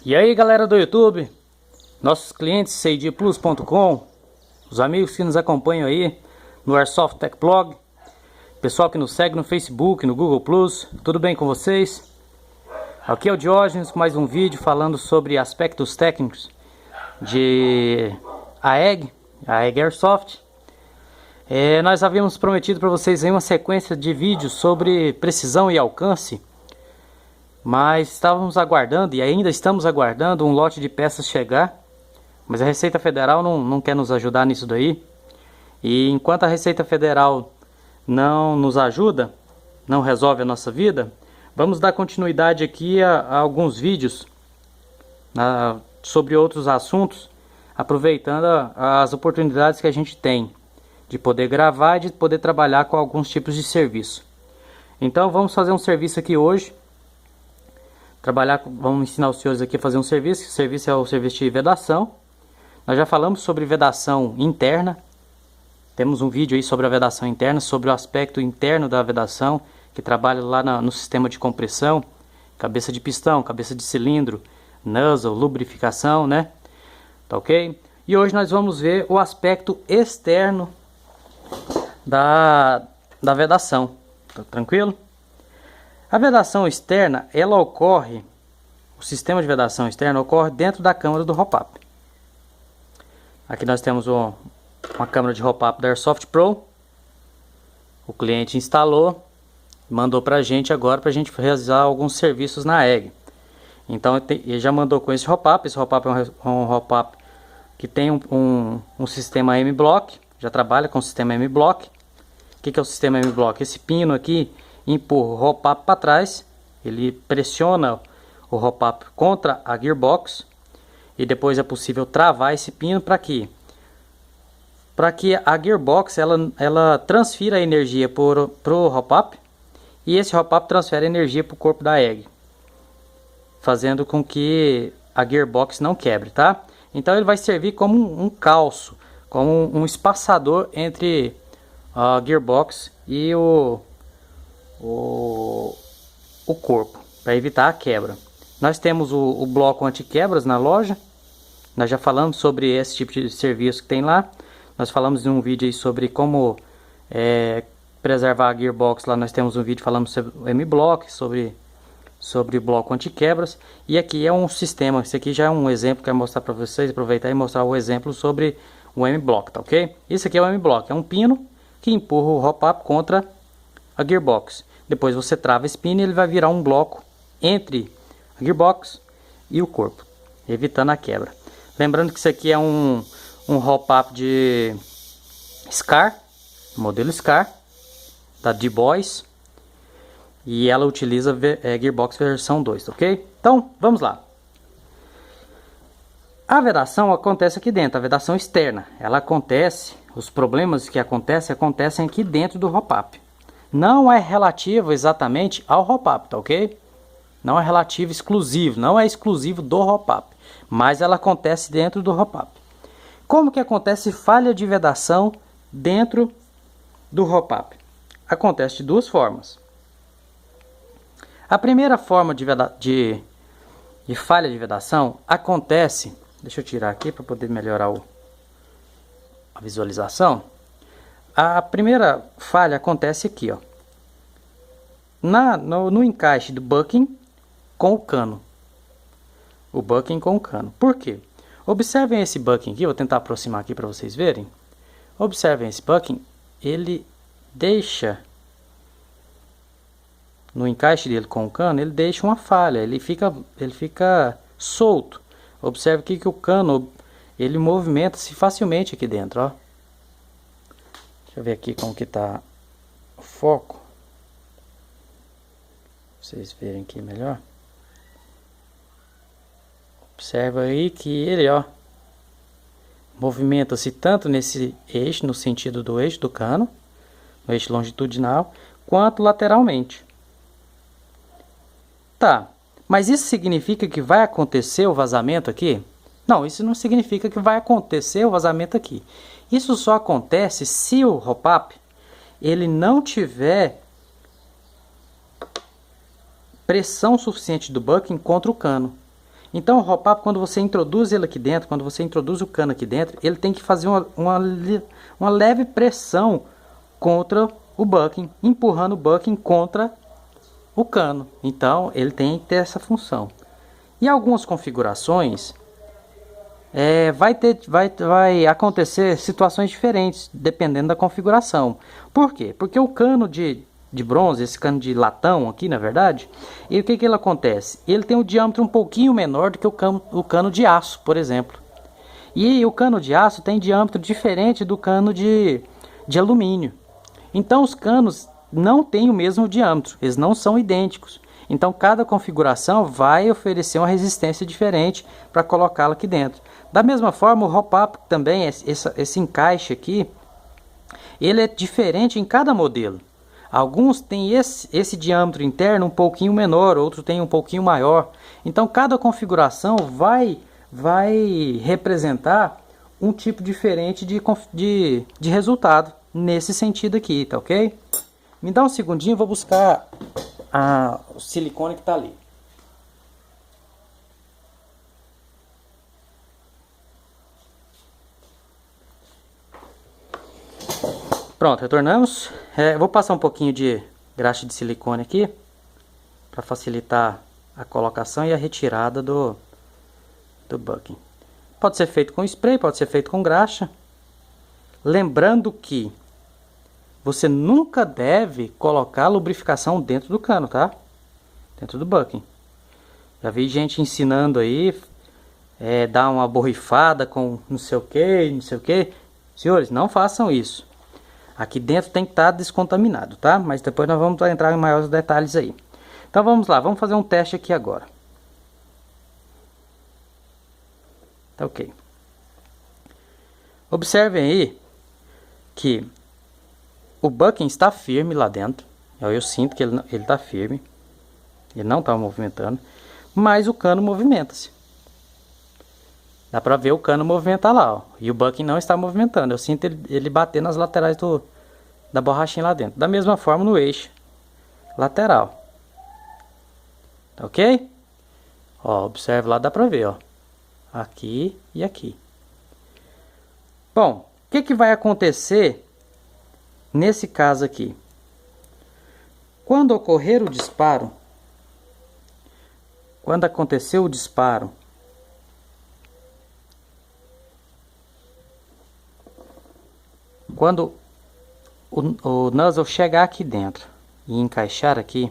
E aí galera do YouTube, nossos clientes cdplus.com, os amigos que nos acompanham aí no Airsoft Tech Blog, pessoal que nos segue no Facebook, no Google Plus, tudo bem com vocês? Aqui é o Diógenes com mais um vídeo falando sobre aspectos técnicos de AEG Airsoft. Nós havíamos prometido para vocês aí uma sequência de vídeos sobre precisão e alcance, mas estávamos aguardando e ainda estamos aguardando um lote de peças chegar, mas a Receita Federal não quer nos ajudar nisso daí. E enquanto a Receita Federal não nos ajuda, não resolve a nossa vida, vamos dar continuidade aqui a alguns vídeos sobre outros assuntos, aproveitando as oportunidades que a gente tem de poder gravar e de poder trabalhar com alguns tipos de serviço. Então vamos fazer um serviço aqui hoje. Vamos ensinar os senhores aqui a fazer um serviço. O serviço é o serviço de vedação. Nós já falamos sobre vedação interna. Temos um vídeo aí sobre a vedação interna, sobre o aspecto interno da vedação, que trabalha lá no sistema de compressão, cabeça de pistão, cabeça de cilindro, nozzle, lubrificação, né? Tá ok? E hoje nós vamos ver o aspecto externo da vedação. Tá tranquilo? A vedação externa, ela ocorre, o sistema de vedação externa ocorre dentro da câmara do hop-up. Aqui nós temos uma câmara de hop-up da Airsoft Pro. O cliente instalou, mandou pra gente agora pra gente realizar alguns serviços na AEG. Então ele já mandou com esse hop-up. Esse hop-up é um hop-up que tem um sistema M-Block, já trabalha com o sistema M-Block. O que é o sistema M-Block? Esse pino aqui empurra o hop-up para trás, ele pressiona o hop-up contra a gearbox e depois é possível travar esse pino para quê? Para que a gearbox ela transfira a energia para o hop-up e esse hop-up transfere energia para o corpo da AEG, fazendo com que a gearbox não quebre, tá? Então ele vai servir como um calço, como um espaçador entre a gearbox e o corpo, para evitar a quebra. Nós temos o bloco anti-quebras na loja. Nós já falamos sobre esse tipo de serviço que tem lá. Nós falamos em um vídeo aí sobre como preservar a gearbox. Lá nós temos um vídeo falando sobre o M-Block, sobre o bloco anti-quebras. E aqui é um sistema, esse aqui já é um exemplo que eu quero mostrar para vocês, aproveitar e mostrar o exemplo sobre o M-Block, tá ok? Isso aqui é o M-Block, é um pino que empurra o hop-up contra a gearbox. Depois você trava esse pino e ele vai virar um bloco entre a gearbox e o corpo, evitando a quebra. Lembrando que isso aqui é um hop-up de SCAR, modelo SCAR, da D-Boys, e ela utiliza gearbox versão 2, ok? Então, vamos lá. A vedação acontece aqui dentro, a vedação externa. Ela acontece, os problemas que acontecem aqui dentro do hop-up. Não é relativo exatamente ao hop-up, tá ok? Não é relativo exclusivo, não é exclusivo do hop-up, mas ela acontece dentro do hop-up. Como que acontece falha de vedação dentro do hop-up? Acontece de duas formas. A primeira forma de falha de vedação acontece, deixa eu tirar aqui para poder melhorar a visualização. A primeira falha acontece aqui, ó, no encaixe do bucking com o cano. O bucking com o cano. Por quê? Observem esse bucking aqui, vou tentar aproximar aqui para vocês verem. Observem esse bucking, ele deixa, no encaixe dele com o cano, ele deixa uma falha, ele fica solto. Observe aqui que o cano, ele movimenta-se facilmente aqui dentro, ó. Deixa eu ver aqui como que tá o foco. Pra vocês verem aqui melhor. Observa aí que ele, ó, movimenta-se tanto nesse eixo, no sentido do eixo do cano, no eixo longitudinal, quanto lateralmente. Tá, mas isso significa que vai acontecer o vazamento aqui? Não, isso não significa que vai acontecer o vazamento aqui. Isso só acontece se o hop-up ele não tiver pressão suficiente do bucking contra o cano. Então o hop-up, quando você introduz ele aqui dentro, quando você introduz o cano aqui dentro, ele tem que fazer uma leve pressão contra o bucking, empurrando o bucking contra o cano. Então ele tem que ter essa função. Em algumas configurações vai acontecer situações diferentes dependendo da configuração. Por quê? Porque o cano de bronze, esse cano de latão aqui, na verdade, e o que ele acontece? Ele tem um diâmetro um pouquinho menor do que o cano de aço, por exemplo. E o cano de aço tem diâmetro diferente do cano de alumínio. Então os canos não têm o mesmo diâmetro, eles não são idênticos. Então cada configuração vai oferecer uma resistência diferente para colocá-la aqui dentro. Da mesma forma, o hop-up também, esse encaixe aqui, ele é diferente em cada modelo. Alguns têm esse diâmetro interno um pouquinho menor, outros têm um pouquinho maior. Então cada configuração vai representar um tipo diferente de resultado nesse sentido aqui, tá ok? Me dá um segundinho, eu vou buscar o silicone que está ali. Pronto, retornamos. Vou passar um pouquinho de graxa de silicone aqui para facilitar a colocação e a retirada do bucking. Pode ser feito com spray, pode ser feito com graxa. Lembrando que você nunca deve colocar lubrificação dentro do cano, tá? Dentro do bucking. Já vi gente ensinando aí, dar uma borrifada com não sei o que, não sei o que. Senhores, não façam isso. Aqui dentro tem que estar descontaminado, tá? Mas depois nós vamos entrar em maiores detalhes aí. Então vamos lá, vamos fazer um teste aqui agora. Tá ok. Observem aí que o bucking está firme lá dentro. Eu sinto que ele está firme. Ele não está movimentando. Mas o cano movimenta-se. Dá para ver o cano movimentar lá, ó. E o bucking não está movimentando. Eu sinto ele bater nas laterais da borrachinha lá dentro. Da mesma forma no eixo lateral. Tá ok? Ó, observe lá, dá para ver, ó. Aqui e aqui. Bom, o que vai acontecer nesse caso aqui? Quando ocorrer o disparo, quando aconteceu o disparo, quando o nozzle chegar aqui dentro e encaixar aqui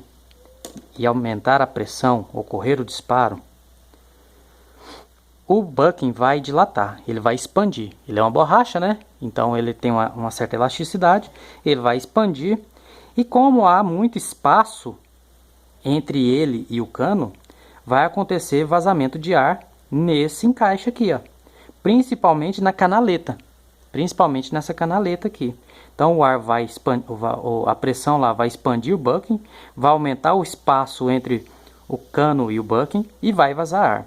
e aumentar a pressão, ocorrer o disparo, o bucking vai dilatar, ele vai expandir. Ele é uma borracha, né? Então ele tem uma certa elasticidade, ele vai expandir. E como há muito espaço entre ele e o cano, vai acontecer vazamento de ar nesse encaixe aqui, ó. Principalmente na canaleta. Principalmente nessa canaleta aqui. Então o ar vai expandir, a pressão lá vai expandir o bucking, vai aumentar o espaço entre o cano e o bucking e vai vazar ar.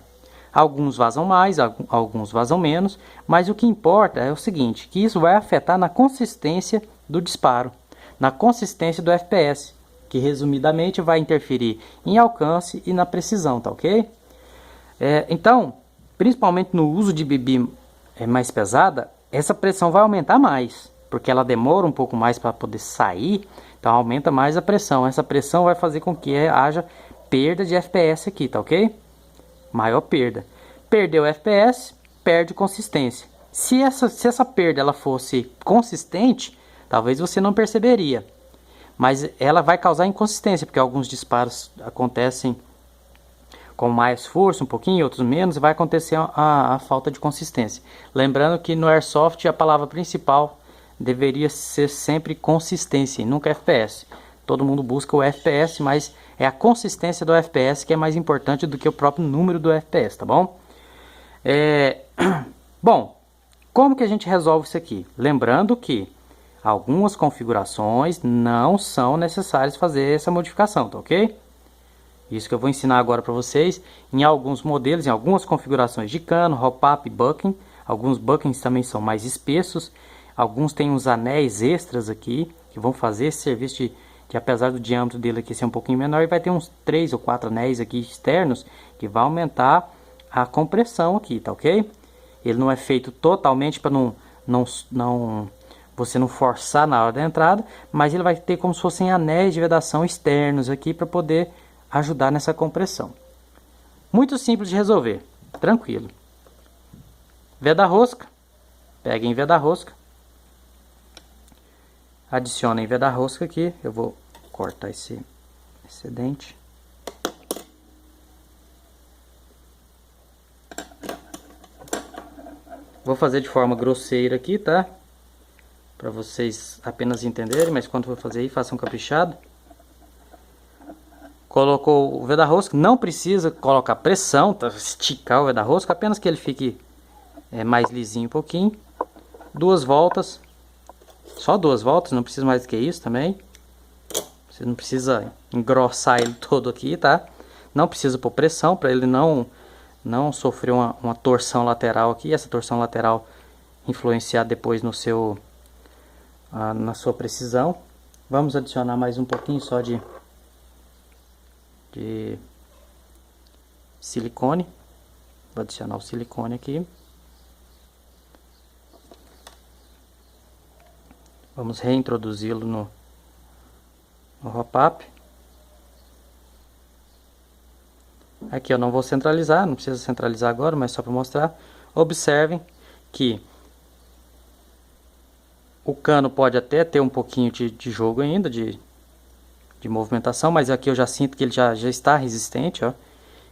Alguns vazam mais, alguns vazam menos, mas o que importa é o seguinte, que isso vai afetar na consistência do disparo, na consistência do FPS, que resumidamente vai interferir em alcance e na precisão, tá ok? Então, principalmente no uso de BB mais pesada, essa pressão vai aumentar mais, porque ela demora um pouco mais para poder sair, então aumenta mais a pressão. Essa pressão vai fazer com que haja perda de FPS aqui, tá ok? Maior perda. Perdeu FPS, perde consistência. Se essa perda ela fosse consistente, talvez você não perceberia. Mas ela vai causar inconsistência, porque alguns disparos acontecem com mais força, um pouquinho, outros menos, e vai acontecer a falta de consistência. Lembrando que no Airsoft a palavra principal deveria ser sempre consistência, e nunca FPS. Todo mundo busca o FPS, mas é a consistência do FPS que é mais importante do que o próprio número do FPS, tá bom? Bom, como que a gente resolve isso aqui? Lembrando que algumas configurações não são necessárias fazer essa modificação, tá ok? Isso que eu vou ensinar agora para vocês. Em alguns modelos, em algumas configurações de cano, hop-up e bucking, alguns buckings também são mais espessos, alguns têm uns anéis extras aqui, que vão fazer esse serviço de apesar do diâmetro dele aqui ser um pouquinho menor, e vai ter uns 3 ou 4 anéis aqui externos, que vai aumentar a compressão aqui, tá ok? Ele não é feito totalmente para você não forçar na hora da entrada, mas ele vai ter como se fossem anéis de vedação externos aqui para poder ajudar nessa compressão. Muito simples de resolver, tranquilo. Veda rosca, peguem veda rosca, adicionem veda rosca aqui, eu vou cortar esse excedente. Vou fazer de forma grosseira aqui, tá? Para vocês apenas entenderem, mas quando for fazer aí, façam caprichado. Colocou o veda rosca, não precisa colocar pressão, tá? Esticar o veda rosca, apenas que ele fique mais lisinho um pouquinho. 2 voltas, só 2 voltas, não precisa mais do que isso também. Você não precisa engrossar ele todo aqui, tá? Não precisa pôr pressão para ele não sofrer uma torção lateral aqui, essa torção lateral influenciar depois no seu na sua precisão. Vamos adicionar mais um pouquinho só de silicone. Vou adicionar o silicone aqui. Vamos reintroduzi-lo no hop-up. Aqui eu não vou centralizar, não precisa centralizar agora, mas só para mostrar. Observem que o cano pode até ter um pouquinho de jogo ainda, de movimentação, mas aqui eu já sinto que ele já está resistente, ó.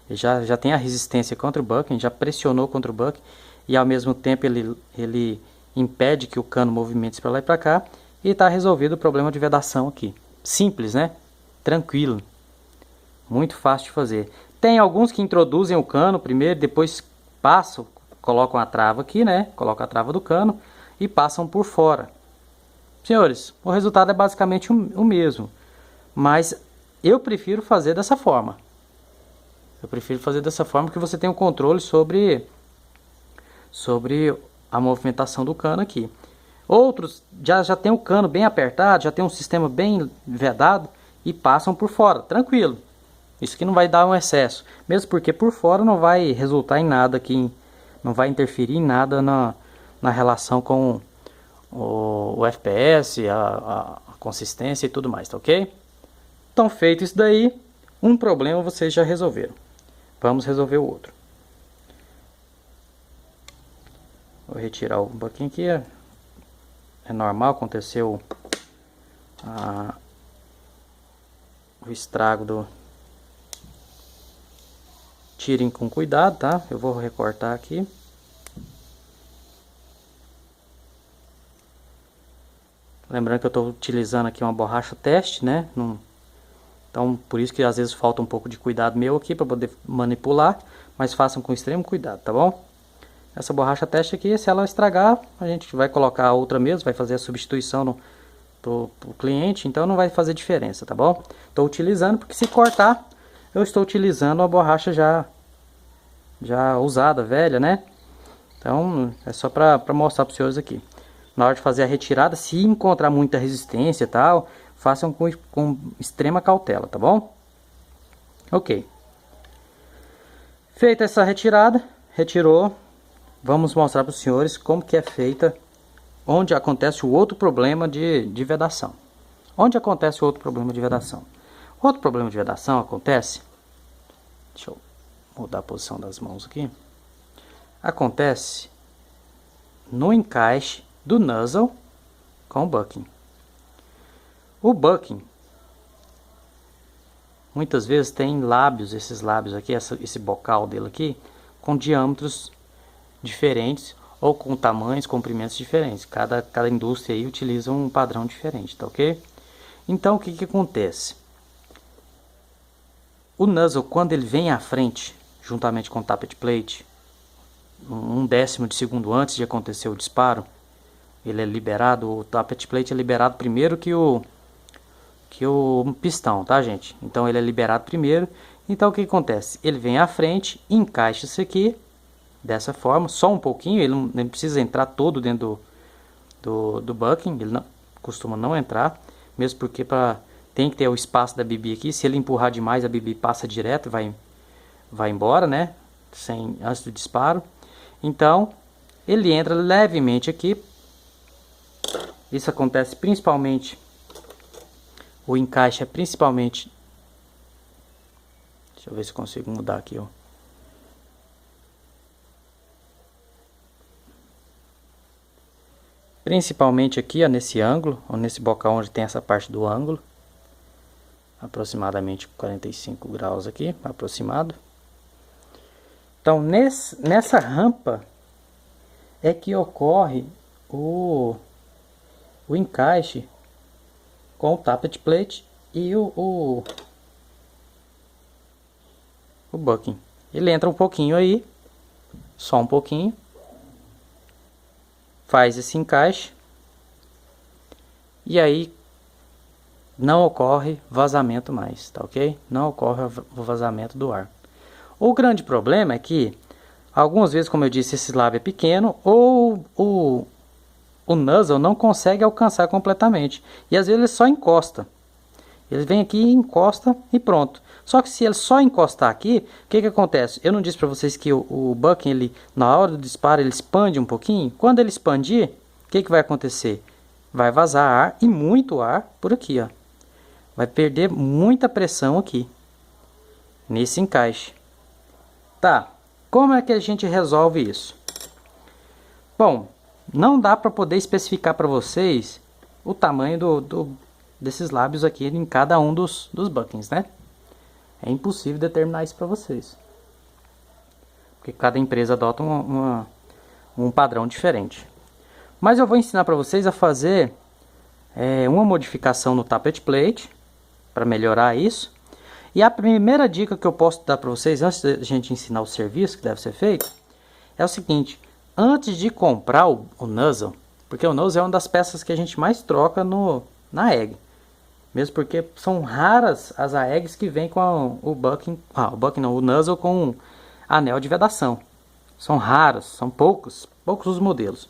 Ele já tem a resistência contra o bucking, já pressionou contra o bucking, e ao mesmo tempo ele impede que o cano movimente para lá e para cá, e está resolvido o problema de vedação aqui. Simples, né? Tranquilo. Muito fácil de fazer. Tem alguns que introduzem o cano primeiro, depois passam, colocam a trava aqui, né? Colocam a trava do cano e passam por fora. Senhores, o resultado é basicamente o mesmo, mas eu prefiro fazer dessa forma. Eu prefiro fazer dessa forma que você tem o controle sobre a movimentação do cano aqui. Outros já tem o cano bem apertado, já tem um sistema bem vedado e passam por fora, tranquilo. Isso aqui não vai dar um excesso, mesmo porque por fora não vai resultar em nada aqui, não vai interferir em nada na relação com o FPS, a consistência e tudo mais, tá ok? Então, feito isso daí, um problema vocês já resolveram. Vamos resolver o outro. Vou retirar um pouquinho aqui. É normal, aconteceu o estrago do... Tirem com cuidado, tá? Eu vou recortar aqui. Lembrando que eu estou utilizando aqui uma borracha teste, né? Então, por isso que às vezes falta um pouco de cuidado meu aqui para poder manipular, mas façam com extremo cuidado, tá bom? Essa borracha teste aqui, se ela estragar, a gente vai colocar outra mesmo, vai fazer a substituição pro cliente, então não vai fazer diferença, tá bom? Estou utilizando, porque se cortar, eu estou utilizando a borracha já usada, velha, né? Então, é só para mostrar para os senhores aqui. Na hora de fazer a retirada, se encontrar muita resistência e tal, façam com extrema cautela, tá bom? Ok. Feita essa retirada, retirou, vamos mostrar para os senhores como que é feita, onde acontece o outro problema de vedação. Onde acontece o outro problema de vedação? Outro problema de vedação acontece, deixa eu mudar a posição das mãos aqui, acontece no encaixe do nozzle com o bucking. O bucking muitas vezes tem lábios, esses lábios aqui, esse bocal dele aqui, com diâmetros diferentes ou com tamanhos, comprimentos diferentes. Cada indústria aí utiliza um padrão diferente, tá ok? Então o que acontece? O nozzle, quando ele vem à frente, juntamente com o tappet plate, 1/10 de segundo antes de acontecer o disparo, ele é liberado, o tappet plate é liberado primeiro que o pistão, tá, gente? Então ele é liberado primeiro. Então o que acontece? Ele vem à frente, encaixa isso aqui dessa forma, só um pouquinho, ele não precisa entrar todo dentro do bucking, ele costuma não entrar, mesmo porque tem que ter o espaço da bibi aqui. Se ele empurrar demais, a bibi passa direto, vai embora, né? antes do disparo. Então, ele entra levemente aqui. Isso acontece principalmente, o encaixe é principalmente, deixa eu ver se consigo mudar aqui, ó. Principalmente aqui, ó, nesse ângulo, ou nesse bocal onde tem essa parte do ângulo. Aproximadamente 45 graus aqui, aproximado. Então, nessa rampa é que ocorre o encaixe com o tappet plate e o bucking. Ele entra um pouquinho aí, só um pouquinho, faz esse encaixe e aí não ocorre vazamento mais, tá ok? Não ocorre o vazamento do ar. O grande problema é que algumas vezes, como eu disse, esse lábio é pequeno ou o nozzle não consegue alcançar completamente. E às vezes ele só encosta. Ele vem aqui, encosta e pronto. Só que se ele só encostar aqui, o que acontece? Eu não disse para vocês que o bucking, ele, na hora do disparo, ele expande um pouquinho? Quando ele expandir, o que vai acontecer? Vai vazar ar e muito ar por aqui, ó. Vai perder muita pressão aqui, nesse encaixe. Tá, como é que a gente resolve isso? Bom, não dá para poder especificar para vocês o tamanho desses lábios aqui em cada um dos buckings, né? É impossível determinar isso para vocês, porque cada empresa adota um padrão diferente. Mas eu vou ensinar para vocês a fazer uma modificação no tappet plate para melhorar isso. E a primeira dica que eu posso dar para vocês antes de a gente ensinar o serviço que deve ser feito é o seguinte: antes de comprar o nozzle, porque o nozzle é uma das peças que a gente mais troca na egg, mesmo porque são raras as eggs que vêm com o bucking, o nozzle com anel de vedação. São raras, são poucos os modelos.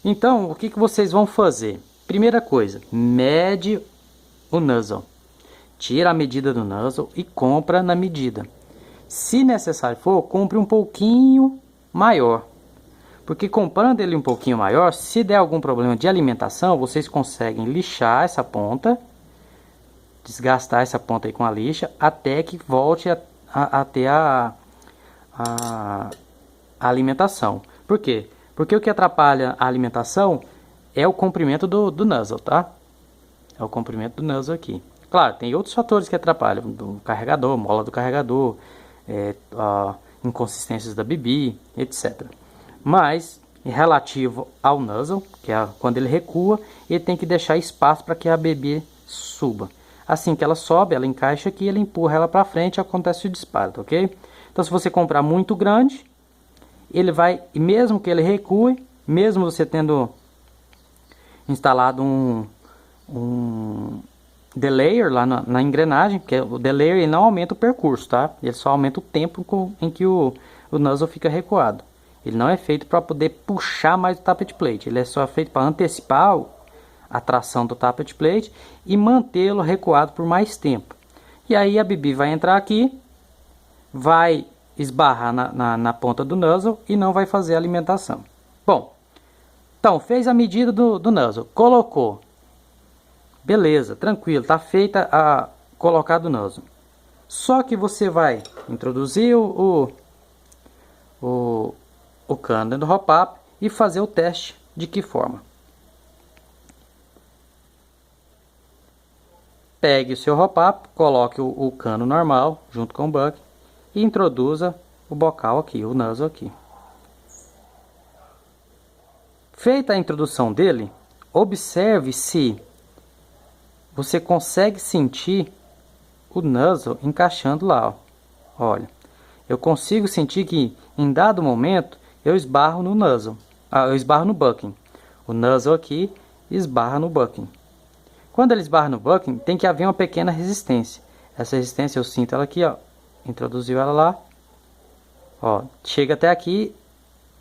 Então, o que vocês vão fazer? Primeira coisa, mede o nozzle. Tira a medida do nozzle e compra na medida. Se necessário for, compre um pouquinho maior. Porque comprando ele um pouquinho maior, se der algum problema de alimentação, vocês conseguem lixar essa ponta, desgastar essa ponta aí com a lixa, até que volte a ter a alimentação. Por quê? Porque o que atrapalha a alimentação é o comprimento do nozzle, tá? É o comprimento do nozzle aqui. Claro, tem outros fatores que atrapalham, do carregador, mola do carregador, inconsistências da BB, etc. Mas, relativo ao nozzle, que é quando ele recua, ele tem que deixar espaço para que a BB suba. Assim que ela sobe, ela encaixa aqui, ele empurra ela para frente e acontece o disparo, tá ok? Então, se você comprar muito grande, ele vai, mesmo que ele recue, mesmo você tendo instalado um delayer lá na engrenagem, porque o delayer ele não aumenta o percurso, tá? Ele só aumenta o tempo em que o nozzle fica recuado. Ele não é feito para poder puxar mais o tappet plate, ele é só feito para antecipar a tração do tappet plate e mantê-lo recuado por mais tempo. E aí a BB vai entrar aqui, vai esbarrar na ponta do nozzle e não vai fazer a alimentação. Bom, então fez a medida do nozzle, colocou. Beleza, tranquilo, tá feita a colocar do nozzle. Só que você vai introduzir o cano dentro do hop-up e fazer o teste. De que forma? Pegue o seu hop-up, coloque o cano normal junto com o bucket e introduza o bocal aqui, o nozzle aqui. Feita a introdução dele, observe se você consegue sentir o nozzle encaixando lá, ó. Olha, eu consigo sentir que em dado momento eu esbarro no nozzle, eu esbarro no bucking. O nozzle aqui esbarra no bucking. Quando ele esbarra no bucking, tem que haver uma pequena resistência. Essa resistência eu sinto ela aqui, ó. Introduziu ela lá, ó. Chega até aqui,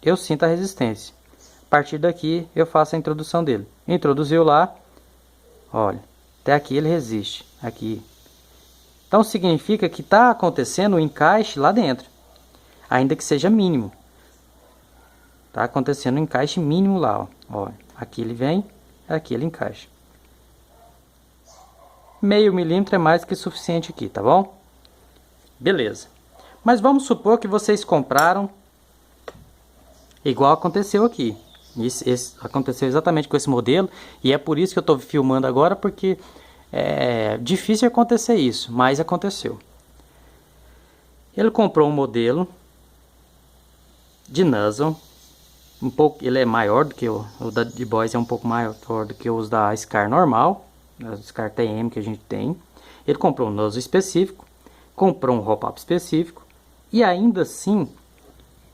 eu sinto a resistência. A partir daqui eu faço a introdução dele. Introduziu lá, olha. Até aqui ele resiste, aqui. Então significa que está acontecendo o encaixe lá dentro. ainda que seja mínimo. Tá acontecendo um encaixe mínimo lá, ó. Ó, aqui ele vem, aqui ele encaixa. Meio milímetro é mais que suficiente aqui, tá bom? Beleza. Mas vamos supor que vocês compraram igual aconteceu aqui. Esse aconteceu exatamente com esse modelo. E é por isso que eu estou filmando agora, porque é difícil acontecer isso, mas aconteceu. Ele comprou um modelo de nozzle. Ele é maior do que o da D-Boys, é um pouco maior do que os da Scar normal, da Scar TM que a gente tem. Ele comprou um nozzle específico, comprou um hop-up específico, e ainda assim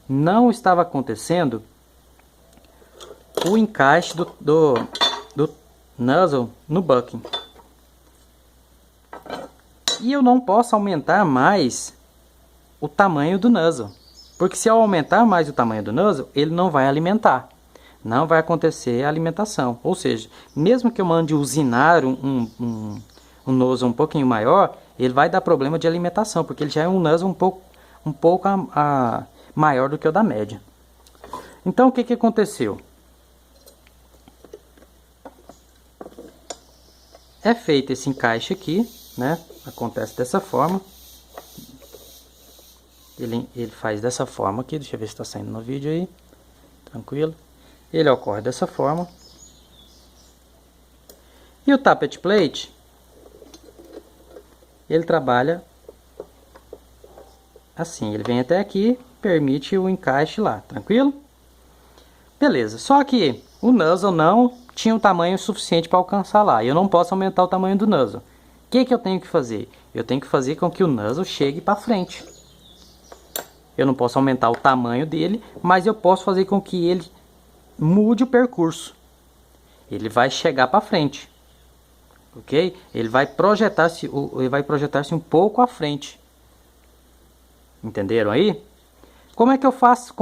não estava acontecendo o encaixe do nozzle no bucking. E eu não posso aumentar mais o tamanho do nozzle, porque se eu aumentar mais o tamanho do nozzle, ele não vai alimentar, não vai acontecer a alimentação. Ou seja, mesmo que eu mande usinar um nozzle um pouquinho maior, ele vai dar problema de alimentação, porque ele já é um nozzle um pouco maior do que o da média. Então o que aconteceu? É feito esse encaixe aqui, né? Acontece dessa forma. Ele faz dessa forma aqui, deixa eu ver se está saindo no vídeo aí. Tranquilo. Ele ocorre dessa forma. E o tappet plate, ele trabalha assim, ele vem até aqui, permite o encaixe lá, tranquilo? Beleza, só que o nozzle não tinha um tamanho suficiente para alcançar lá. Eu não posso aumentar o tamanho do nozzle. O que eu tenho que fazer? Eu tenho que fazer com que o nozzle chegue para frente. Eu não posso aumentar o tamanho dele, mas eu posso fazer com que ele mude o percurso. Ele vai chegar para frente, ok? Ele vai projetar-se um pouco à frente. Entenderam aí? Como é que eu faço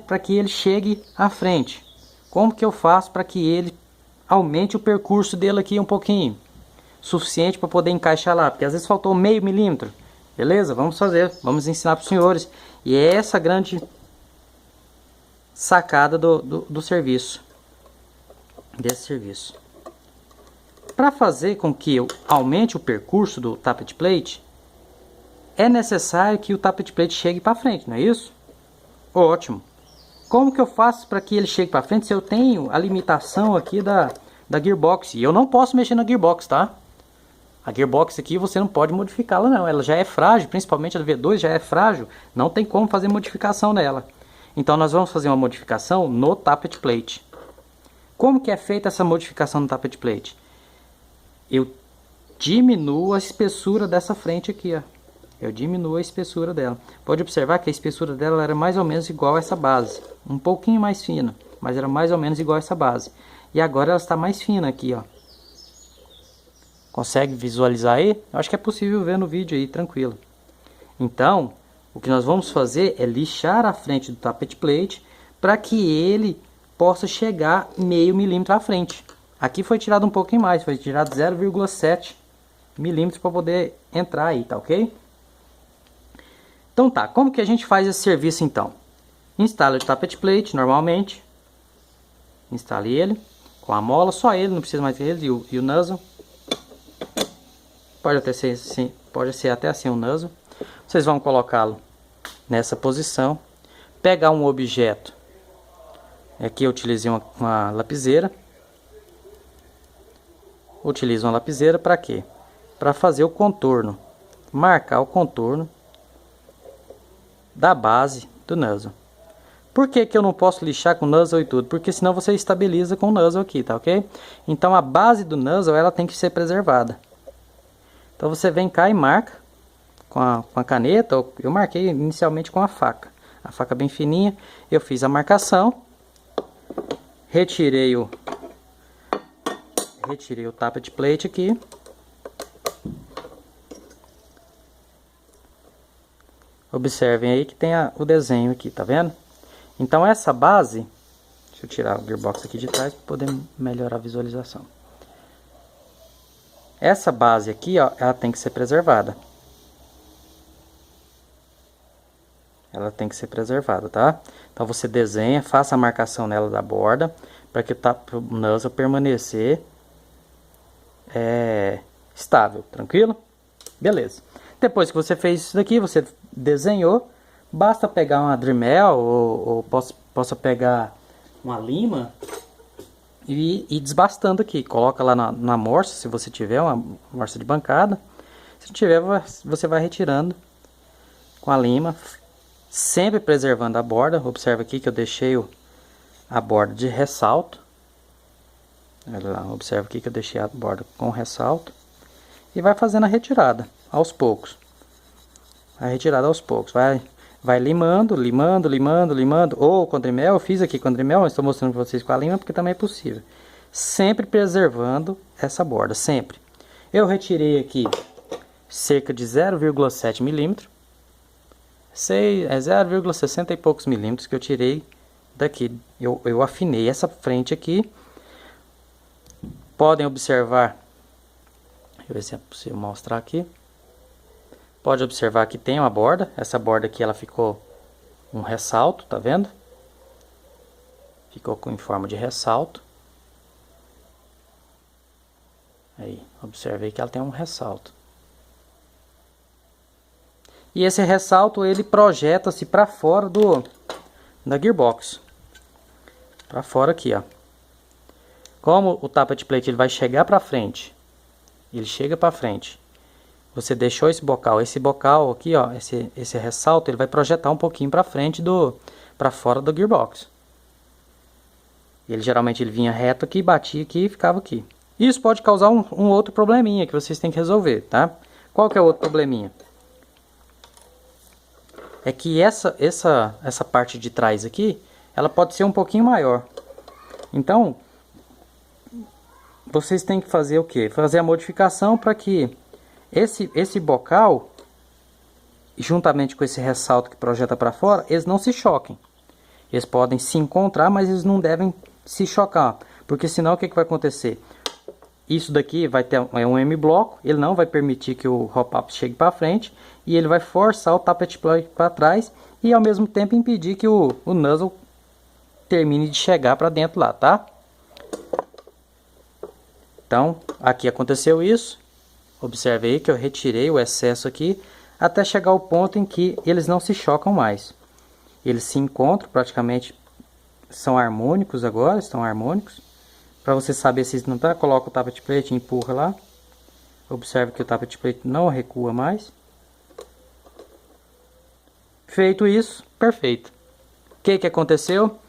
para que ele chegue à frente? Como que eu faço para que ele aumente o percurso dele aqui um pouquinho? Suficiente para poder encaixar lá, porque às vezes faltou meio milímetro. Beleza? Vamos fazer, vamos ensinar para os senhores. E é essa grande sacada do serviço. Desse serviço. Para fazer com que eu aumente o percurso do tappet plate, é necessário que o tappet plate chegue para frente, não é isso? Ótimo. Como que eu faço para que ele chegue para frente se eu tenho a limitação aqui da gearbox? E eu não posso mexer na gearbox, tá? A gearbox aqui você não pode modificá-la não, ela já é frágil, principalmente a V2 já é frágil, não tem como fazer modificação nela. Então nós vamos fazer uma modificação no tappet plate. Como que é feita essa modificação no tappet plate? Eu diminuo a espessura dessa frente aqui, ó. Eu diminuo a espessura dela. Pode observar que a espessura dela era mais ou menos igual a essa base. Um pouquinho mais fina, mas era mais ou menos igual a essa base. E agora ela está mais fina aqui, ó. Consegue visualizar aí? Eu acho que é possível ver no vídeo aí, tranquilo. Então, o que nós vamos fazer é lixar a frente do tappet plate para que ele possa chegar meio milímetro à frente. Aqui foi tirado um pouquinho mais, foi tirado 0,7 milímetros para poder entrar aí, tá ok? Então tá, como que a gente faz esse serviço então? Instala o tappet plate normalmente. Instale ele com a mola, só ele, não precisa mais ele e o nozzle. Pode ser até assim o nozzle. Vocês vão colocá-lo nessa posição. Pegar um objeto. Aqui eu utilizei uma lapiseira. Utilizo uma lapiseira para quê? Para fazer o contorno. Marcar o contorno da base do nozzle. Por que eu não posso lixar com o nozzle e tudo? Porque senão você estabiliza com o nozzle aqui, tá ok? Então a base do nozzle ela tem que ser preservada. Então você vem cá e marca com a caneta. Eu marquei inicialmente com a faca bem fininha. Eu fiz a marcação, retirei o tappet plate aqui. Observem aí que tem o desenho aqui, tá vendo? Então essa base, deixa eu tirar o gearbox aqui de trás para poder melhorar a visualização. Essa base aqui, ó, ela tem que ser preservada. Ela tem que ser preservada, tá? Então você desenha, faça a marcação nela da borda, para que o nozzle permanecer estável, tranquilo? Beleza. Depois que você fez isso daqui, você desenhou, basta pegar uma Dremel ou possa pegar uma lima e ir desbastando aqui. Coloca lá na morsa, se você tiver uma morsa de bancada. Se não tiver, você vai retirando com a lima, sempre preservando a borda. Observa aqui que eu deixei a borda de ressalto. Olha lá, observa aqui que eu deixei a borda com ressalto. E vai fazendo a retirada aos poucos. A retirada aos poucos. Vai limando. Ou com Dremel, eu fiz aqui com Dremel, mas estou mostrando para vocês com a lima porque também é possível. Sempre preservando essa borda, sempre. Eu retirei aqui cerca de 0,7 milímetros. É 0,60 e poucos milímetros que eu tirei daqui. Eu afinei essa frente aqui. Podem observar. Deixa eu ver se é possível mostrar aqui. Pode observar que tem uma borda. Essa borda aqui ela ficou um ressalto, tá vendo? Ficou em forma de ressalto. Aí, observei que ela tem um ressalto. E esse ressalto ele projeta-se para fora da gearbox. Para fora aqui, ó. Como o tappet plate ele vai chegar para frente. Ele chega para frente. Você deixou esse bocal aqui, ó, esse ressalto, ele vai projetar um pouquinho para frente para fora do gearbox. Ele geralmente ele vinha reto aqui, batia aqui e ficava aqui. Isso pode causar um outro probleminha que vocês têm que resolver, tá? Qual que é o outro probleminha? É que essa parte de trás aqui, ela pode ser um pouquinho maior. Então, vocês têm que fazer o quê? Fazer a modificação para que esse bocal, juntamente com esse ressalto que projeta para fora, eles não se choquem. Eles podem se encontrar, mas eles não devem se chocar. Porque senão o que vai acontecer? Isso daqui vai ter um M-bloco, ele não vai permitir que o hop-up chegue para frente e ele vai forçar o tappet plate para trás e ao mesmo tempo impedir que o nozzle termine de chegar para dentro lá, tá? Então, aqui aconteceu isso. Observe aí que eu retirei o excesso aqui até chegar ao ponto em que eles não se chocam mais. Eles se encontram, praticamente são harmônicos agora, estão harmônicos. Para você saber se não está, coloca o tappet plate e empurra lá. Observe que o tappet plate não recua mais. Feito isso, perfeito. O que aconteceu?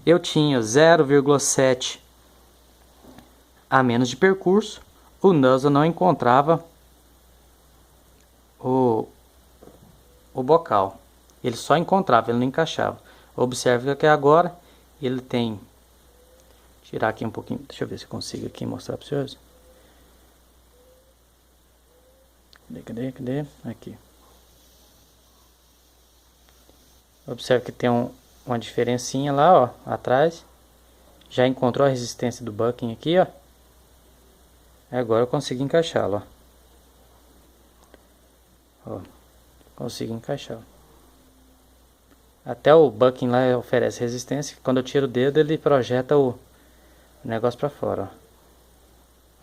Eu tinha 0,7 a menos de percurso. O nozzle não encontrava o bocal. Ele só encontrava, ele não encaixava. Observe que agora ele tem... Tirar aqui um pouquinho, deixa eu ver se eu consigo aqui mostrar para vocês. Cadê? Aqui. Observe que tem uma diferencinha lá, ó, atrás. Já encontrou a resistência do bucking aqui, ó. Agora eu consegui encaixá-lo, ó. Consigo encaixar. Até o bucking lá oferece resistência. Quando eu tiro o dedo, ele projeta o negócio para fora,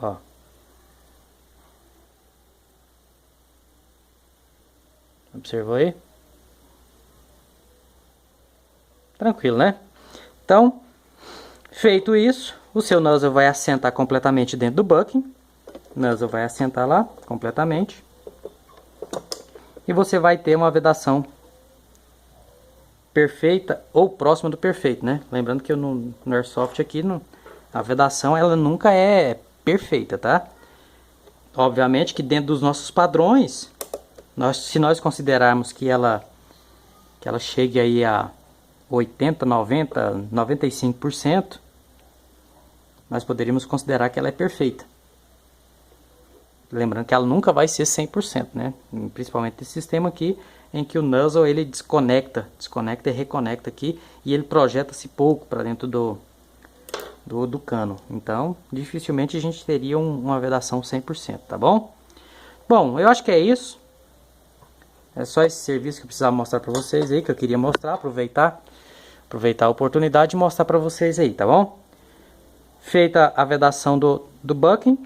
ó. Observou aí? Tranquilo, né? Então, feito isso, o seu nozzle vai assentar completamente dentro do bucking. O nozzle vai assentar lá completamente. E você vai ter uma vedação perfeita ou próxima do perfeito, né? Lembrando que no Airsoft aqui, a vedação ela nunca é perfeita, tá? Obviamente que dentro dos nossos padrões, se nós considerarmos que ela chegue aí a 80, 90, 95%, nós poderíamos considerar que ela é perfeita. Lembrando que ela nunca vai ser 100%, né? Principalmente esse sistema aqui, em que o nozzle ele desconecta e reconecta aqui, e ele projeta-se pouco para dentro do cano. Então, dificilmente a gente teria uma vedação 100%, tá bom? Bom, eu acho que é isso. É só esse serviço que eu precisava mostrar para vocês aí, que eu queria mostrar, aproveitar a oportunidade de mostrar para vocês aí, tá bom? Feita a vedação do bucking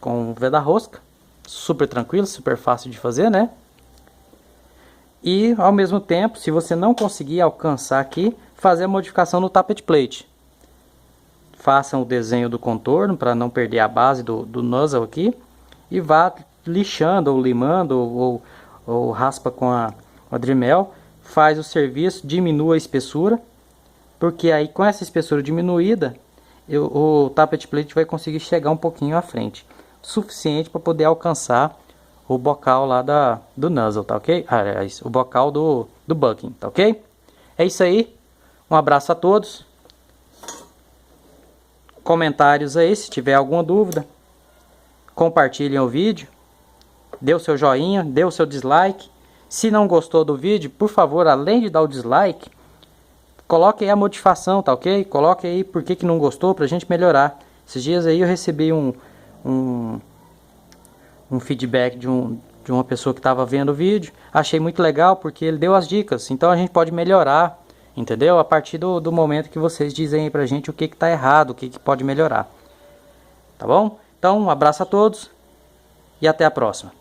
com veda-rosca, super tranquilo, super fácil de fazer, né? E ao mesmo tempo, se você não conseguir alcançar aqui, fazer a modificação no tappet plate. Façam o desenho do contorno para não perder a base do nozzle aqui e vá lixando ou limando ou raspa com a Dremel, faz o serviço, diminua a espessura, porque aí com essa espessura diminuída o tappet plate vai conseguir chegar um pouquinho à frente, suficiente para poder alcançar o bocal lá do nozzle, tá ok? O bocal do bucking, tá ok? É isso aí, um abraço a todos. Comentários aí, se tiver alguma dúvida, compartilhem o vídeo, dê o seu joinha, dê o seu dislike. Se não gostou do vídeo, por favor, além de dar o dislike, coloque aí a modificação, tá ok? Coloque aí por que não gostou, pra gente melhorar. Esses dias aí eu recebi um feedback de uma pessoa que estava vendo o vídeo. Achei muito legal porque ele deu as dicas, então a gente pode melhorar, entendeu? A partir do momento que vocês dizem aí pra gente o que tá errado, o que pode melhorar. Tá bom? Então, um abraço a todos e até a próxima.